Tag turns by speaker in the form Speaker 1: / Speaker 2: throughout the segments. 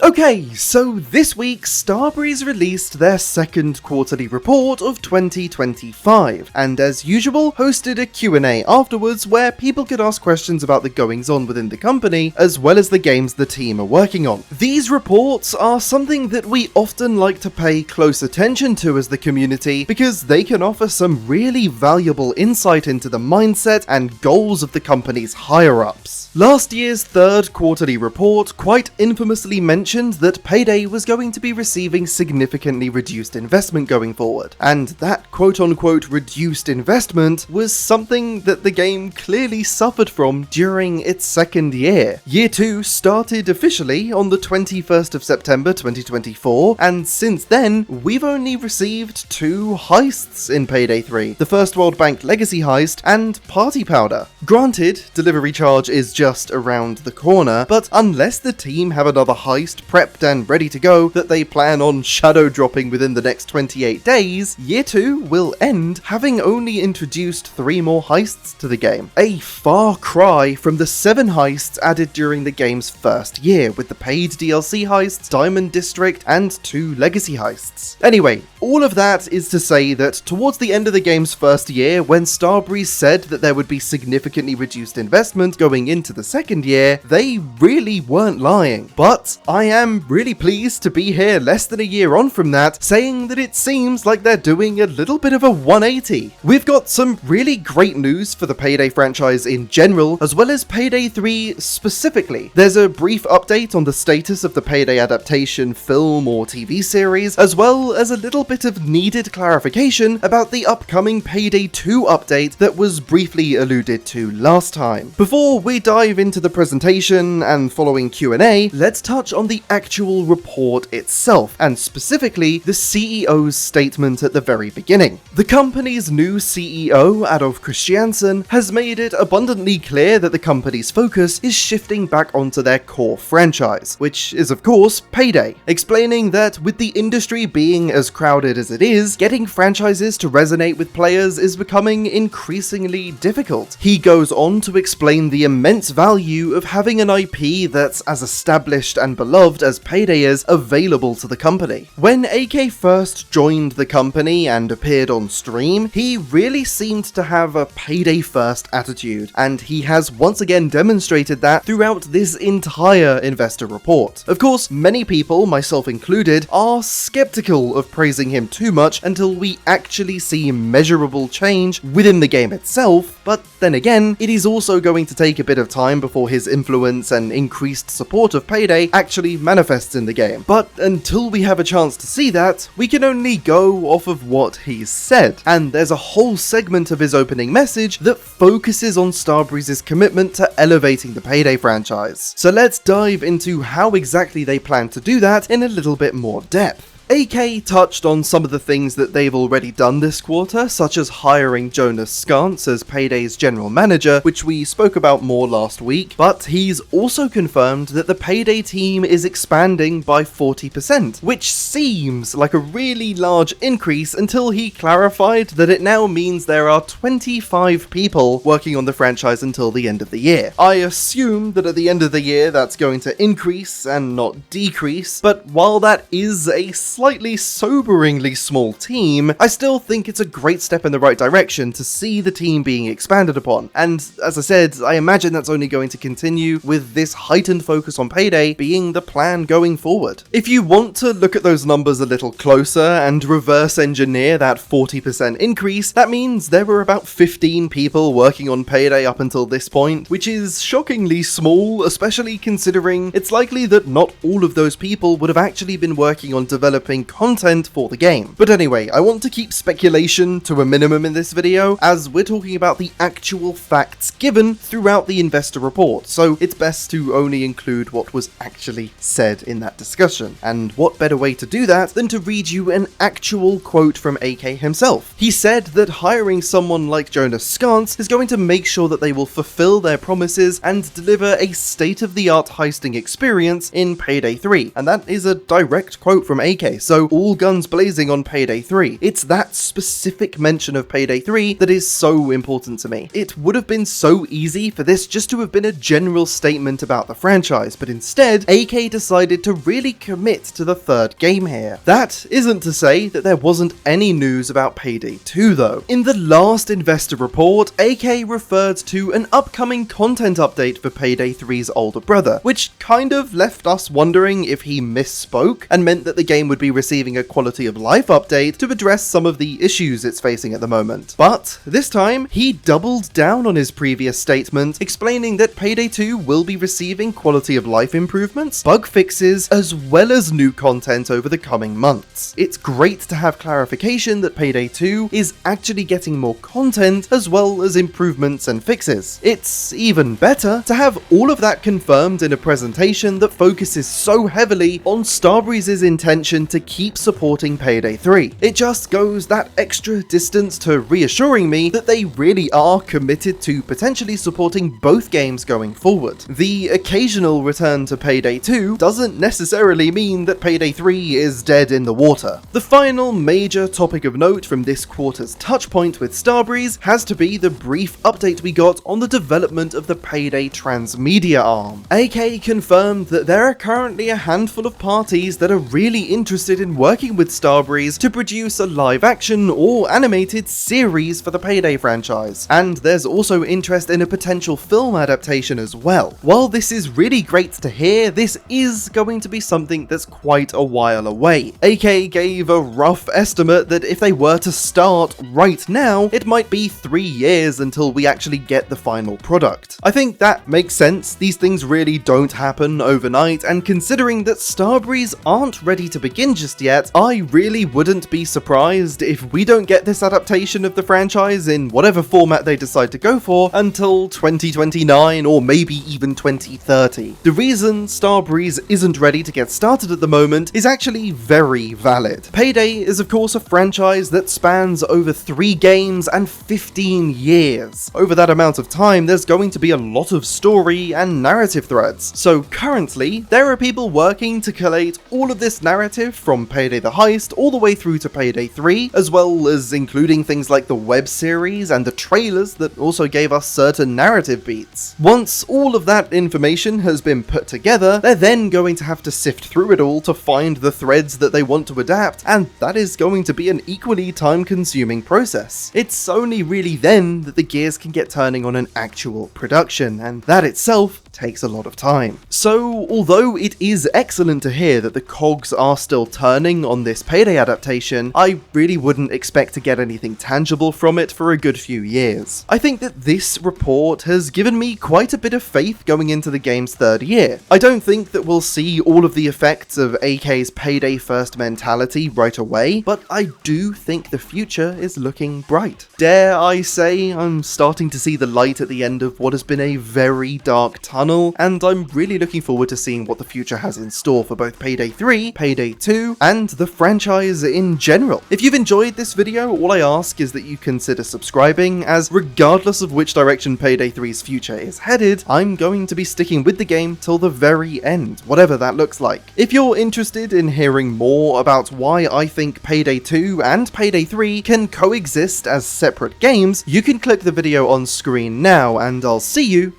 Speaker 1: Okay, so this week Starbreeze released their second quarterly report of 2025, and as usual hosted a Q&A afterwards where people could ask questions about the goings on within the company, as well as the games the team are working on. These reports are something that we often like to pay close attention to as the community, because they can offer some really valuable insight into the mindset and goals of the company's higher-ups. Last year's third quarterly report quite infamously mentioned that Payday was going to be receiving significantly reduced investment going forward, and that quote-unquote reduced investment was something that the game clearly suffered from during its second year. Year 2 started officially on the 21st of September 2024, and since then we've only received 2 heists in Payday 3, the First World Bank Legacy Heist and Party Powder. Granted, delivery charge is just around the corner, but unless the team have another heist prepped and ready to go that they plan on shadow dropping within the next 28 days, Year 2 will end having only introduced 3 more heists to the game. A far cry from the 7 heists added during the game's first year, with the paid DLC heists, Diamond District, and 2 legacy heists. Anyway, all of that is to say that towards the end of the game's first year, when Starbreeze said that there would be significantly reduced investment going into the second year, they really weren't lying. But I am really pleased to be here less than a year on from that, saying that it seems like they're doing a little bit of a 180. We've got some really great news for the Payday franchise in general, as well as Payday 3 specifically. There's a brief update on the status of the Payday Adaptation film or TV series, as well as a little bit of needed clarification about the upcoming Payday 2 update that was briefly alluded to last time. Before we dive into the presentation and following Q&A, let's touch on the actual report itself, and specifically the CEO's statement at the very beginning. The company's new CEO, Adolf Kristjansson, has made it abundantly clear that the company's focus is shifting back onto their core franchise, which is of course Payday, explaining that with the industry being as crowded as it is, getting franchises to resonate with players is becoming increasingly difficult. He goes on to explain the immense value of having an IP that's as established and beloved as Payday is available to the company. When AK first joined the company and appeared on stream, he really seemed to have a Payday first attitude, and he has once again demonstrated that throughout this entire investor report. Of course, many people, myself included, are skeptical of praising him too much until we actually see measurable change within the game itself, but then again, it is also going to take a bit of time before his influence and increased support of Payday actually manifests in the game. But until we have a chance to see that, we can only go off of what he's said, and there's a whole segment of his opening message that focuses on Starbreeze's commitment to elevating the Payday franchise. So let's dive into how exactly they plan to do that in a little bit more depth. AK touched on some of the things that they've already done this quarter, such as hiring Jonas Skantz as Payday's general manager, which we spoke about more last week, but he's also confirmed that the Payday team is expanding by 40%, which seems like a really large increase until he clarified that it now means there are 25 people working on the franchise until the end of the year. I assume that at the end of the year that's going to increase and not decrease, but while that is a slightly soberingly small team, I still think it's a great step in the right direction to see the team being expanded upon, and as I said, I imagine that's only going to continue with this heightened focus on Payday being the plan going forward. If you want to look at those numbers a little closer and reverse engineer that 40% increase, that means there were about 15 people working on Payday up until this point, which is shockingly small, especially considering it's likely that not all of those people would have actually been working on developing content for the game. But anyway, I want to keep speculation to a minimum in this video, as we're talking about the actual facts given throughout the investor report, so it's best to only include what was actually said in that discussion. And what better way to do that than to read you an actual quote from AK himself. He said that hiring someone like Jonas Skantz is going to make sure that they will fulfill their promises and deliver a state-of-the-art heisting experience in Payday 3, and that is a direct quote from AK, so all guns blazing on Payday 3. It's that specific mention of Payday 3 that is so important to me. It would have been so easy for this just to have been a general statement about the franchise, but instead, AK decided to really commit to the third game here. That isn't to say that there wasn't any news about Payday 2 though. In the last investor report, AK referred to an upcoming content update for Payday 3's older brother, which kind of left us wondering if he misspoke and meant that the game would be receiving a quality of life update to address some of the issues it's facing at the moment. But this time, he doubled down on his previous statement, explaining that Payday 2 will be receiving quality of life improvements, bug fixes, as well as new content over the coming months. It's great to have clarification that Payday 2 is actually getting more content as well as improvements and fixes. It's even better to have all of that confirmed in a presentation that focuses so heavily on Starbreeze's intention to keep supporting Payday 3. It just goes that extra distance to reassuring me that they really are committed to potentially supporting both games going forward. The occasional return to Payday 2 doesn't necessarily mean that Payday 3 is dead in the water. The final major topic of note from this quarter's touchpoint with Starbreeze has to be the brief update we got on the development of the Payday transmedia arm. AK confirmed that there are currently a handful of parties that are really interested in working with Starbreeze to produce a live-action or animated series for the Payday franchise, and there's also interest in a potential film adaptation as well. While this is really great to hear, this is going to be something that's quite a while away. AK gave a rough estimate that if they were to start right now, it might be 3 years until we actually get the final product. I think that makes sense. These things really don't happen overnight, and considering that Starbreeze aren't ready to begin just yet, I really wouldn't be surprised if we don't get this adaptation of the franchise in whatever format they decide to go for until 2029 or maybe even 2030. The reason Starbreeze isn't ready to get started at the moment is actually very valid. Payday is of course a franchise that spans over 3 games and 15 years. Over that amount of time, there's going to be a lot of story and narrative threads. So currently, there are people working to collate all of this narrative from Payday the Heist all the way through to Payday 3, as well as including things like the web series and the trailers that also gave us certain narrative beats. Once all of that information has been put together, they're then going to have to sift through it all to find the threads that they want to adapt, and that is going to be an equally time-consuming process. It's only really then that the gears can get turning on an actual production, and that itself takes a lot of time. So, although it is excellent to hear that the cogs are still turning on this Payday adaptation, I really wouldn't expect to get anything tangible from it for a good few years. I think that this report has given me quite a bit of faith going into the game's third year. I don't think that we'll see all of the effects of AK's Payday first mentality right away, but I do think the future is looking bright. Dare I say I'm starting to see the light at the end of what has been a very dark tunnel, and I'm really looking forward to seeing what the future has in store for both Payday 3, Payday 2, and the franchise in general. If you've enjoyed this video, all I ask is that you consider subscribing, as regardless of which direction Payday 3's future is headed, I'm going to be sticking with the game till the very end, whatever that looks like. If you're interested in hearing more about why I think Payday 2 and Payday 3 can coexist as separate games, you can click the video on screen now, and I'll see you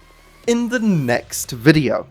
Speaker 1: in the next video.